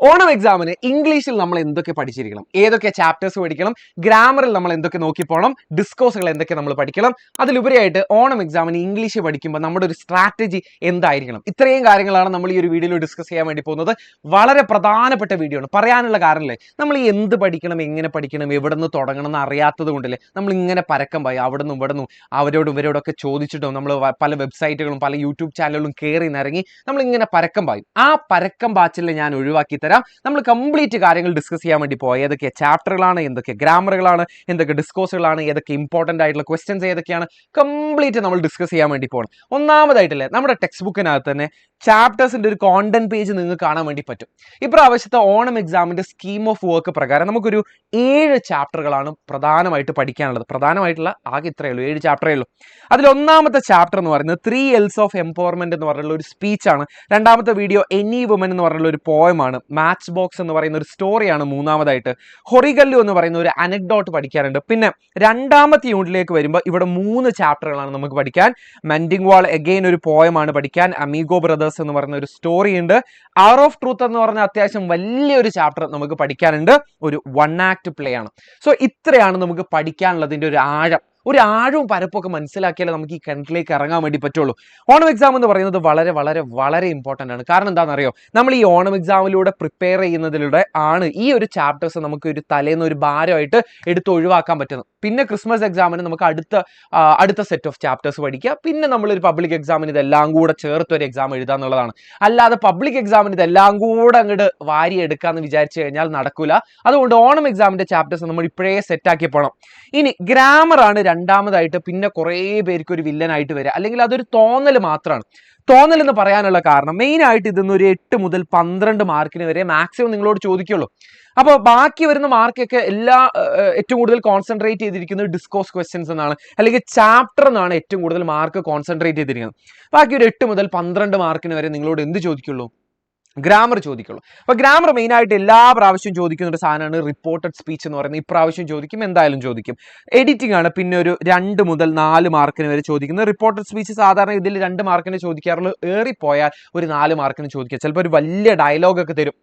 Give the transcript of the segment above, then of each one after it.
ഓണം എക്സാമിന് ഇംഗ്ലീഷിൽ നമ്മൾ എന്തൊക്കെ പഠിച്ചിരിക്കണം, ഏതൊക്കെ ചാപ്റ്റേഴ്സ് പഠിക്കണം, ഗ്രാമറിൽ നമ്മൾ എന്തൊക്കെ നോക്കി പോകണം, ഡിസ്കോസുകൾ എന്തൊക്കെ നമ്മൾ പഠിക്കണം, അതിലുപരിയായിട്ട് ഓണം എക്സാമിന് ഇംഗ്ലീഷ് പഠിക്കുമ്പോൾ നമ്മുടെ ഒരു സ്ട്രാറ്റജി എന്തായിരിക്കണം, ഇത്രയും കാര്യങ്ങളാണ് നമ്മൾ ഈ ഒരു വീഡിയോയിൽ ഡിസ്കസ് ചെയ്യാൻ വേണ്ടി പോകുന്നത്. വളരെ പ്രധാനപ്പെട്ട വീഡിയോ ആണ്. പറയാനുള്ള കാരണമല്ലേ, നമ്മൾ ഈ എന്ത് പഠിക്കണം, എങ്ങനെ പഠിക്കണം, എവിടെ നിന്ന് തുടങ്ങണം എന്ന് അറിയാത്തത് കൊണ്ടല്ലേ നമ്മൾ ഇങ്ങനെ പരക്കം പോയി അവിടെ നിന്നും ഇവിടെ നിന്നും അവരോടും ഇവരോടൊക്കെ ചോദിച്ചിട്ടും നമ്മൾ പല വെബ്സൈറ്റുകളും പല യൂട്യൂബ് ചാനലുകളും കയറി നിറങ്ങി നമ്മൾ ഇങ്ങനെ പരക്കം പായും. ആ പരക്കം പാച്ചിൽ ഞാൻ ഒഴിവാക്കി തരാം. നമ്മൾ കംപ്ലീറ്റ് കാര്യങ്ങൾ ഡിസ്കസ് ചെയ്യാൻ വേണ്ടി പോയി. ഏതൊക്കെ ചാപ്റ്ററുകളാണ്, എന്തൊക്കെ ഗ്രാമറുകളാണ്, എന്തൊക്കെ ഡിസ്കോസുകളാണ്, ഏതൊക്കെ ഇമ്പോർട്ടൻ്റ് ആയിട്ടുള്ള ക്വസ്റ്റ്യൻസ് ഏതൊക്കെയാണ്, കംപ്ലീറ്റ് നമ്മൾ ഡിസ്കസ് ചെയ്യാൻ വേണ്ടി പോകണം. ഒന്നാമതായിട്ടല്ലേ നമ്മുടെ ടെക്സ്റ്റ് ബുക്കിനകത്ത് തന്നെ ചാപ്റ്റേഴ്സിന്റെ ഒരു കോണ്ടന്റ് പേജ് നിങ്ങൾക്ക് കാണാൻ വേണ്ടി പറ്റും. ഇപ്രാവശ്യത്തെ ഓണം എക്സാമിന്റെ സ്കീം ഓഫ് വർക്ക് പ്രകാരം നമുക്കൊരു 7 ചാപ്റ്ററുകളാണ് പ്രധാനമായിട്ട് പഠിക്കാനുള്ളത്. പ്രധാനമായിട്ടുള്ള ആകെ ഇത്രയേ ഉള്ളൂ, 7 ചാപ്റ്ററേ ഉള്ളൂ. അതിൽ ഒന്നാമത്തെ ചാപ്റ്റർ എന്ന് പറയുന്നത് 3 L's ഓഫ് എംപവർമെന്റ് എന്ന് പറഞ്ഞുള്ള ഒരു സ്പീച്ചാണ്. രണ്ടാമത്തെ വീഡിയോ എനി വുമൻ എന്ന് പറഞ്ഞുള്ള ഒരു പോയമാണ്. മാച്ച് ബോക്സ് എന്ന് പറയുന്ന ഒരു സ്റ്റോറിയാണ് മൂന്നാമതായിട്ട്. ഹൊറിഗല്ലു എന്ന് പറയുന്ന ഒരു അനക്ഡോട്ട് പഠിക്കാനുണ്ട്. പിന്നെ രണ്ടാമത്തെ യൂണിറ്റിലേക്ക് വരുമ്പോൾ ഇവിടെ 3 ചാപ്റ്ററുകളാണ് നമുക്ക് പഠിക്കാൻ. മെൻഡിങ് വാൾ എഗെയിൻ ഒരു പോയമാണ് പഠിക്കാൻ. അമീഗോ ബ്രദേഴ്സ് എന്ന് പറയുന്ന ഒരു സ്റ്റോറി ഉണ്ട്. അവർ ഓഫ് ട്രൂത്ത് എന്ന് പറഞ്ഞ അത്യാവശ്യം വലിയൊരു ചാപ്റ്റർ നമുക്ക് പഠിക്കാനുണ്ട്. ഒരു 1 ആക്ട് പ്ലേ ആണ്. സോ ഇത്രയാണ് നമുക്ക് പഠിക്കാനുള്ളതിന്റെ ഒരു ആഴം. ഒരു ആഴവും പരപ്പൊക്കെ മനസ്സിലാക്കിയാലേ നമുക്ക് ഈ കിണറ്റിലേക്ക് ഇറങ്ങാൻ വേണ്ടി പറ്റുള്ളൂ. ഓണം എക്സാം എന്ന് പറയുന്നത് വളരെ വളരെ വളരെ ഇമ്പോർട്ടൻ്റ് ആണ്. കാരണം എന്താണെന്നറിയോ, നമ്മൾ ഈ ഓണം എക്സാമിലൂടെ പ്രിപ്പയർ ചെയ്യുന്നതിലൂടെ ആണ് ഈ ഒരു ചാപ്റ്റേഴ്സ് നമുക്ക് ഒരു തലേന്ന് ഒരു ഭാരമായിട്ട് എടുത്ത് ഒഴിവാക്കാൻ പറ്റുന്നത്. പിന്നെ ക്രിസ്മസ് എക്സാമിന് നമുക്ക് അടുത്ത സെറ്റ് ഓഫ് ചാപ്റ്റേഴ്സ് പഠിക്കുക. പിന്നെ നമ്മളൊരു പബ്ലിക് എക്സാമിന് ഇതെല്ലാം കൂടെ ചേർത്ത് ഒരു എക്സാം എഴുതുക എന്നുള്ളതാണ്. അല്ലാതെ പബ്ലിക് എക്സാമിന് ഇതെല്ലാം കൂടെ അങ്ങോട്ട് വാരി എടുക്കാമെന്ന് വിചാരിച്ചു കഴിഞ്ഞാൽ നടക്കൂല. അതുകൊണ്ട് ഓണം എക്സാമിന്റെ ചാപ്റ്റേഴ്സ് നമ്മൾ ഇപ്പോഴേ സെറ്റാക്കി പോകണം. ഇനി ഗ്രാമറാണ് രണ്ടാമതായിട്ട് പിന്നെ കുറേ പേർക്ക് ഒരു വില്ലനായിട്ട് വരിക, അല്ലെങ്കിൽ അതൊരു തോന്നൽ മാത്രമാണ്. തോന്നൽ എന്ന് പറയാനുള്ള കാരണം മെയിൻ ആയിട്ട് ഇതൊന്നും ഒരു 8 മുതൽ 12 മാർക്കിന് വരെ മാക്സിമം നിങ്ങളോട് ചോദിക്കുള്ളൂ. അപ്പോൾ ബാക്കി വരുന്ന മാർക്കൊക്കെ ഏറ്റവും കൂടുതൽ കോൺസെൻട്രേറ്റ് ചെയ്തിരിക്കുന്നത് ഡിസ്കോസ് ക്വസ്റ്റ്യൻസ് എന്നാണ്, അല്ലെങ്കിൽ ചാപ്റ്റർ എന്നാണ് ഏറ്റവും കൂടുതൽ മാർക്ക് കോൺസെൻട്രേറ്റ് ചെയ്തിരിക്കുന്നത്. ബാക്കി ഒരു 8 മുതൽ 12 മാർക്കിന് വരെ നിങ്ങളോട് എന്ത് ചോദിക്കുള്ളൂ? ഗ്രാമർ ചോദിക്കുള്ളൂ. അപ്പോൾ ഗ്രാമർ മെയിൻ ആയിട്ട് എല്ലാ പ്രാവശ്യവും ചോദിക്കുന്ന ഒരു സാധനമാണ് റിപ്പോർട്ടഡ് സ്പീച്ച് എന്ന് പറയുന്നത്. ഇപ്രാവശ്യം ചോദിക്കും, എന്തായാലും ചോദിക്കും. എഡിറ്റിംഗ് ആണ് പിന്നെ ഒരു 2 മുതൽ 4 മാർക്കിന് വരെ ചോദിക്കുന്നത്. റിപ്പോർട്ടഡ് സ്പീച്ച് സാധാരണ ഇതിൽ 2 മാർക്കിന് ചോദിക്കാറുള്ളൂ. ഏറിപ്പോയാൽ ഒരു 4 മാർക്കിന് ചോദിക്കുക. ചിലപ്പോൾ ഒരു വലിയ ഡയലോഗൊക്കെ തരും,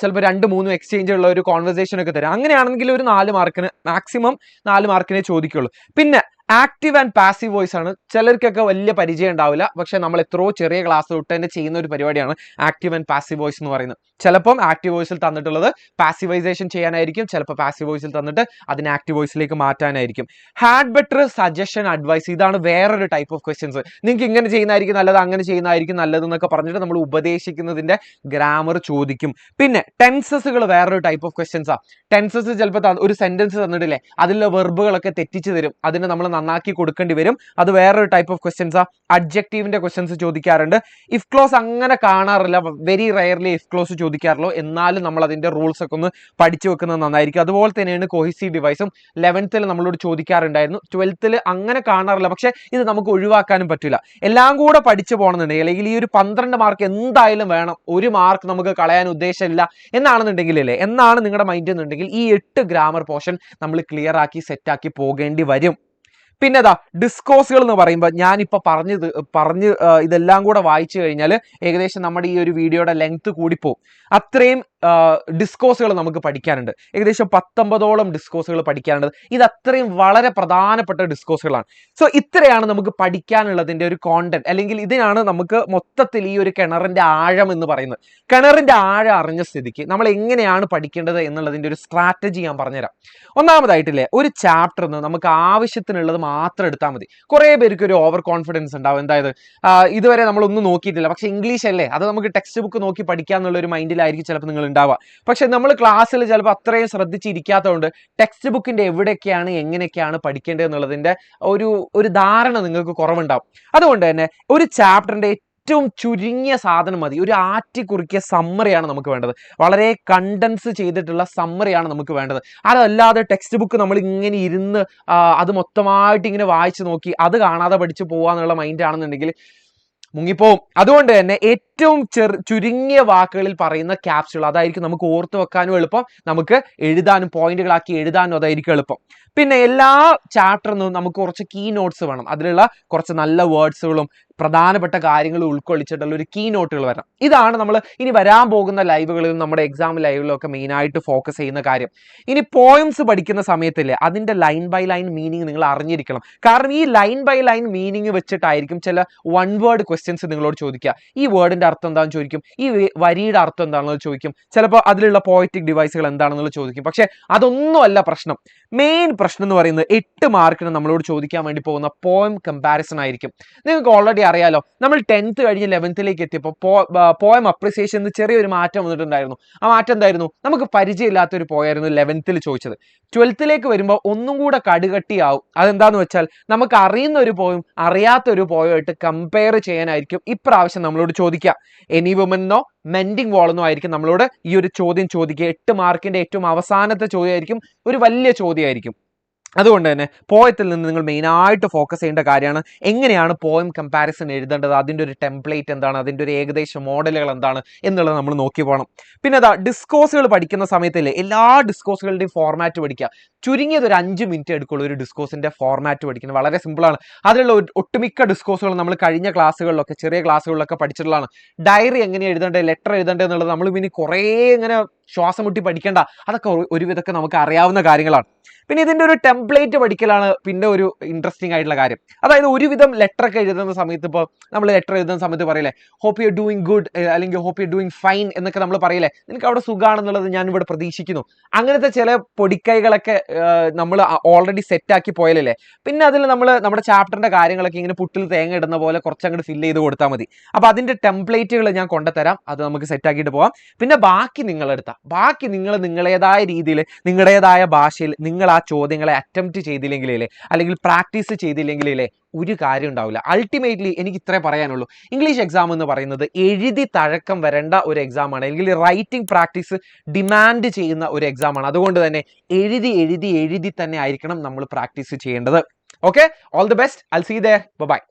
ചിലപ്പോൾ 2-3 എക്സ്ചേഞ്ച് ഉള്ള ഒരു കോൺവെർസേഷൻ ഒക്കെ തരും. അങ്ങനെയാണെങ്കിൽ ഒരു 4 മാർക്കിന് മാക്സിമം 4 മാർക്കിനെ ചോദിക്കുള്ളൂ. പിന്നെ ആക്റ്റീവ് ആൻഡ് പാസീവ് വോയിസ് ആണ്. ചിലർക്കൊക്കെ വലിയ പരിചയം ഉണ്ടാവില്ല, പക്ഷെ നമ്മൾ എത്രയോ ചെറിയ ക്ലാസ് തൊട്ട് തന്നെ ചെയ്യുന്ന ഒരു പരിപാടിയാണ് ആക്റ്റീവ് ആൻഡ് പാസീവ് വോയിസ് എന്ന് പറയുന്നത്. ചിലപ്പം ആക്റ്റീവ് വോയിസിൽ തന്നിട്ടുള്ളത് പാസിവൈസേഷൻ ചെയ്യാനായിരിക്കും, ചിലപ്പോൾ പാസീവ് വോയിസിൽ തന്നിട്ട് അതിനെ ആക്റ്റീവ് വോയിസിലേക്ക് മാറ്റാനായിരിക്കും. ഹാഡ് ബെറ്റർ, സജഷൻ, അഡ്വൈസ്, ഇതാണ് വേറൊരു ടൈപ്പ് ഓഫ് ക്വസ്റ്റ്യൻസ്. നിങ്ങൾക്ക് ഇങ്ങനെ ചെയ്യുന്നതായിരിക്കും നല്ലത്, അങ്ങനെ ചെയ്യുന്നതായിരിക്കും നല്ലത് എന്നൊക്കെ പറഞ്ഞിട്ട് നമ്മൾ ഉപദേശിക്കുന്നതിന്റെ ഗ്രാമർ ചോദിക്കും. പിന്നെ ടെൻസസുകൾ വേറൊരു ടൈപ്പ് ഓഫ് ക്വസ്റ്റ്യൻസാണ്. ടെൻസസ് ചിലപ്പോൾ ഒരു സെന്റൻസ് തന്നിട്ടില്ലേ, അതിലെ വെർബുകളൊക്കെ തെറ്റിച്ച് തരും, അതിനെ നമ്മൾ നന്നാക്കി കൊടുക്കേണ്ടി വരും. അത് വേറൊരു ടൈപ്പ് ഓഫ് ക്വസ്റ്റ്യൻസാ. അഡ്ജക്റ്റീവിന്റെ ക്വസ്റ്റ്യൻസ് ചോദിക്കാറുണ്ട്. ഇഫ് ക്ലോസ് അങ്ങനെ കാണാറില്ല, വെരി റയർലി ഇഫ് ക്ലോസ് ചോദിക്കാറുള്ളൂ. എന്നാലും നമ്മൾ അതിന്റെ റൂൾസ് ഒക്കെ ഒന്ന് പഠിച്ചു വെക്കുന്നത് നന്നായിരിക്കും. അതുപോലെ തന്നെയാണ് കൊഹീസീവ് ഡിവൈസും. 11th നമ്മളോട് ചോദിക്കാറുണ്ടായിരുന്നു. 12th അങ്ങനെ കാണാറില്ല, പക്ഷെ ഇത് നമുക്ക് ഒഴിവാക്കാനും പറ്റില്ല. എല്ലാം കൂടെ പഠിച്ചു പോകണമെന്നുണ്ടെങ്കിൽ, അല്ലെങ്കിൽ ഈ ഒരു 12 മാർക്ക് എന്തായാലും വേണം, ഒരു മാർക്ക് നമുക്ക് കളയാൻ ഉദ്ദേശമില്ല എന്നാണെന്നുണ്ടെങ്കിൽ അല്ലേ, എന്നാണ് നിങ്ങളുടെ മൈൻഡ് എന്നുണ്ടെങ്കിൽ ഈ 8 ഗ്രാമർ പോർഷൻ നമ്മൾ ക്ലിയർ ആക്കി സെറ്റാക്കി പോകേണ്ടി വരും. പിന്നെ ഡിസ്കോസുകൾ എന്ന് പറയുമ്പോൾ ഞാനിപ്പോൾ പറഞ്ഞ് ഇതെല്ലാം കൂടെ വായിച്ചു കഴിഞ്ഞാൽ ഏകദേശം നമ്മുടെ ഈ ഒരു വീഡിയോയുടെ ലെങ്ത് കൂടിപ്പോവും. അത്രയും ഡിസ്കോസുകൾ നമുക്ക് പഠിക്കാനുണ്ട്. ഏകദേശം 19ഓളം ഡിസ്കോസുകൾ പഠിക്കാനുണ്ട്. ഇത് അത്രയും വളരെ പ്രധാനപ്പെട്ട ഡിസ്കോസുകളാണ്. സോ ഇത്രയാണ് നമുക്ക് പഠിക്കാനുള്ളതിൻ്റെ ഒരു കോണ്ടന്റ്, അല്ലെങ്കിൽ ഇതിനാണ് നമുക്ക് മൊത്തത്തിൽ ഈ ഒരു കിണറിന്റെ ആഴം എന്ന് പറയുന്നത്. കിണറിന്റെ ആഴം അറിഞ്ഞ സ്ഥിതിക്ക് നമ്മൾ എങ്ങനെയാണ് പഠിക്കേണ്ടത് എന്നുള്ളതിന്റെ ഒരു സ്ട്രാറ്റജി ഞാൻ പറഞ്ഞുതരാം. ഒന്നാമതായിട്ടില്ലേ, ഒരു ചാപ്റ്ററിന് നമുക്ക് ആവശ്യത്തിനുള്ളത് മാത്രം എടുത്താൽ മതി. കുറേ പേർക്ക് ഒരു ഓവർ കോൺഫിഡൻസ് ഉണ്ടാവും. എന്തായത് ഇതുവരെ നമ്മളൊന്നും നോക്കിയിട്ടില്ല, പക്ഷെ ഇംഗ്ലീഷ് അല്ലേ, അത് നമുക്ക് ടെക്സ്റ്റ് ബുക്ക് നോക്കി പഠിക്കാന്നുള്ള ഒരു മൈൻഡിലായിരിക്കും ചിലപ്പോൾ നിങ്ങൾ ഉണ്ടാവുക. പക്ഷെ നമ്മൾ ക്ലാസ്സിൽ ചിലപ്പോൾ അത്രയും ശ്രദ്ധിച്ചിരിക്കാത്തതുകൊണ്ട് ടെക്സ്റ്റ് ബുക്കിന്റെ എവിടെയൊക്കെയാണ് എങ്ങനെയൊക്കെയാണ് പഠിക്കേണ്ടത് എന്നുള്ളതിന്റെ ഒരു ധാരണ നിങ്ങൾക്ക് കുറവുണ്ടാവും. അതുകൊണ്ട് തന്നെ ഒരു ചാപ്റ്ററിന്റെ ഏറ്റവും ചുരുങ്ങിയ സാധനം മതി. ഒരു ആറ്റിക്കുറിക്കിയ സമ്മറിയാണ് നമുക്ക് വേണ്ടത്. വളരെ കണ്ടൻസ് ചെയ്തിട്ടുള്ള സമ്മറിയാണ് നമുക്ക് വേണ്ടത്. അതല്ലാതെ ടെക്സ്റ്റ് ബുക്ക് നമ്മൾ ഇങ്ങനെ ഇരുന്ന് അത് മൊത്തമായിട്ട് ഇങ്ങനെ വായിച്ചു നോക്കി അത് കാണാതെ പഠിച്ചു പോവാന്നുള്ള മൈൻഡ് ആണെന്നുണ്ടെങ്കിൽ മുങ്ങിപ്പോവും. അതുകൊണ്ട് തന്നെ ഏറ്റവും ചുരുങ്ങിയ വാക്കുകളിൽ പറയുന്ന ക്യാപ്സുകൾ, അതായിരിക്കും നമുക്ക് ഓർത്ത് വെക്കാനും എളുപ്പം, നമുക്ക് എഴുതാനും പോയിന്റുകളാക്കി എഴുതാനും അതായിരിക്കും എളുപ്പം. പിന്നെ എല്ലാ ചാപ്റ്ററിനും നമുക്ക് കുറച്ച് കീ നോട്ട്സ് വേണം. അതിലുള്ള കുറച്ച് നല്ല വേർഡ്സുകളും പ്രധാനപ്പെട്ട കാര്യങ്ങൾ ഉൾക്കൊള്ളിച്ചിട്ടുള്ള ഒരു കീ നോട്ടുകൾ വരണം. ഇതാണ് നമ്മൾ ഇനി വരാൻ പോകുന്ന ലൈവുകളിലും നമ്മുടെ എക്സാം ലൈവിലും ഒക്കെ മെയിനായിട്ട് ഫോക്കസ് ചെയ്യുന്ന കാര്യം. ഇനി പോയിംസ് പഠിക്കുന്ന സമയത്തില്ലേ അതിന്റെ ലൈൻ ബൈ ലൈൻ മീനിങ് നിങ്ങൾ അറിഞ്ഞിരിക്കണം. കാരണം ഈ ലൈൻ ബൈ ലൈൻ മീനിങ് വെച്ചിട്ടായിരിക്കും ചില വൺ വേർഡ് ക്വസ്റ്റ്യൻസ് നിങ്ങളോട് ചോദിക്കുക. ഈ വേർഡിന്റെ അർത്ഥം എന്താണെന്ന് ചോദിക്കും, ഈ വരിയുടെ അർത്ഥം എന്താണെന്ന് ചോദിക്കും, ചിലപ്പോൾ അതിലുള്ള പോയറ്റിക് ഡിവൈസുകൾ എന്താണെന്നുള്ള ചോദിക്കും. പക്ഷെ അതൊന്നും അല്ല പ്രശ്നം. മെയിൻ പ്രശ്നം എന്ന് പറയുന്നത് 8 മാർക്കിന് നമ്മളോട് ചോദിക്കാൻ വേണ്ടി പോകുന്ന പോയം കമ്പാരിസൺ ആയിരിക്കും. നിങ്ങൾക്ക് ഓൾറെഡി അറിയാലോ, നമ്മൾ 10th കഴിഞ്ഞ് 11th എത്തിയപ്പോൾ പോയം അപ്രിസിയേഷൻ ചെറിയൊരു മാറ്റം വന്നിട്ടുണ്ടായിരുന്നു. ആ മാറ്റം എന്തായിരുന്നു? നമുക്ക് പരിചയമില്ലാത്തൊരു പോയായിരുന്നു 11th ചോദിച്ചത്. 12th വരുമ്പോൾ ഒന്നും കൂടെ കടുകട്ടിയാവും. അതെന്താന്ന് വെച്ചാൽ നമുക്ക് അറിയുന്ന ഒരു പോയും അറിയാത്ത ഒരു പോയുമായിട്ട് കമ്പയർ ചെയ്യാനായിരിക്കും ഇപ്രാവശ്യം നമ്മളോട് ചോദിക്കുക. എനി വുമനോ മെൻഡിങ് വോളെന്നോ ആയിരിക്കും നമ്മളോട് ഈ ഒരു ചോദ്യം ചോദിക്കുക. 8 മാർക്കിന്റെ ഏറ്റവും അവസാനത്തെ ചോദ്യമായിരിക്കും, ഒരു വലിയ ചോദ്യമായിരിക്കും. അതുകൊണ്ട് തന്നെ പോയത്തിൽ നിന്ന് നിങ്ങൾ മെയിനായിട്ട് ഫോക്കസ് ചെയ്യേണ്ട കാര്യമാണ് എങ്ങനെയാണ് പോയം കമ്പാരിസൺ എഴുതേണ്ടത്, അതിൻ്റെ ഒരു ടെംപ്ലേറ്റ് എന്താണ്, അതിൻ്റെ ഒരു ഏകദേശ മോഡലുകൾ എന്താണ് എന്നുള്ളത് നമ്മൾ നോക്കി പോകണം. പിന്നെ ഡിസ്കോസുകൾ പഠിക്കുന്ന സമയത്തല്ലേ എല്ലാ ഡിസ്കോസുകളുടെയും ഫോർമാറ്റ് പഠിക്കുക. ചുരുങ്ങിയത് ഒരു 5 മിനിറ്റ് എടുക്കുള്ളൂ ഒരു ഡിസ്കോസിന്റെ ഫോർമാറ്റ് പഠിക്കുന്നത്. വളരെ സിമ്പിളാണ്. അതിലുള്ള ഒട്ടുമിക്ക ഡിസ്കോസുകൾ നമ്മൾ കഴിഞ്ഞ ക്ലാസ്സുകളിലൊക്കെ ചെറിയ ക്ലാസ്സുകളിലൊക്കെ പഠിച്ചിട്ടുള്ളതാണ്. ഡയറി എങ്ങനെ എഴുതേണ്ടത്, ലെറ്റർ എഴുതേണ്ടത് എന്നുള്ളത് നമ്മൾ ഇനി കുറേ ഇങ്ങനെ ശ്വാസം മുട്ടി പഠിക്കേണ്ട, അതൊക്കെ ഒരുവിധമൊക്കെ നമുക്ക് അറിയാവുന്ന കാര്യങ്ങളാണ്. പിന്നെ ഇതിന്റെ ഒരു ടെംപ്ലേറ്റ് പഠിക്കലാണ് പിന്നെ ഒരു ഇൻട്രസ്റ്റിംഗ് ആയിട്ടുള്ള കാര്യം. അതായത് ഒരുവിധം ലെറ്റർ ഒക്കെ എഴുതുന്ന സമയത്ത്, ഇപ്പോൾ നമ്മൾ ലെറ്റർ എഴുതുന്ന സമയത്ത് പറയില്ലേ ഹോപ്പ് യു ഡൂയിങ് ഗുഡ് അല്ലെങ്കിൽ ഹോപ്പ് യു ഡൂയിങ് ഫൈൻ എന്നൊക്കെ നമ്മൾ പറയില്ലേ, നിനക്ക് അവിടെ സുഖമാണെന്നുള്ളത് ഞാൻ ഇവിടെ പ്രതീക്ഷിക്കുന്നു. അങ്ങനത്തെ ചില പൊടിക്കൈകളൊക്കെ നമ്മൾ ഓൾറെഡി സെറ്റാക്കി പോയാലല്ലേ പിന്നെ അതിൽ നമ്മൾ നമ്മുടെ ചാപ്റ്ററിന്റെ കാര്യങ്ങളൊക്കെ ഇങ്ങനെ പുട്ടിൽ തേങ്ങ ഇടുന്ന പോലെ കുറച്ചങ്ങോട്ട് ഫില്ല് ചെയ്ത് കൊടുത്താൽ മതി. അപ്പോൾ അതിന്റെ ടെംപ്ലേറ്റുകൾ ഞാൻ കൊണ്ടുതരാം, അത് നമുക്ക് സെറ്റാക്കിയിട്ട് പോകാം. പിന്നെ ബാക്കി നിങ്ങൾ നിങ്ങളേതായ രീതിയിൽ നിങ്ങളുടേതായ ഭാഷയിൽ നിങ്ങൾ ആ ചോദ്യങ്ങളെ അറ്റംപ്റ്റ് ചെയ്തില്ലെങ്കിലേ അല്ലെങ്കിൽ പ്രാക്ടീസ് ചെയ്തില്ലെങ്കിലേ ഒരു കാര്യം ഉണ്ടാവില്ല. അൾട്ടിമേറ്റ്ലി എനിക്ക് ഇത്രേ പറയാനുള്ളൂ. ഇംഗ്ലീഷ് എക്സാം എന്ന് പറയുന്നത് എഴുതി തഴക്കം വരേണ്ട ഒരു എക്സാമാണ്, അല്ലെങ്കിൽ റൈറ്റിംഗ് പ്രാക്ടീസ് ഡിമാൻഡ് ചെയ്യുന്ന ഒരു എക്സാമാണ്. അതുകൊണ്ട് തന്നെ എഴുതി തന്നെ ആയിരിക്കണം നമ്മൾ പ്രാക്ടീസ് ചെയ്യേണ്ടത്. Okay, all the best. I will see you there. By.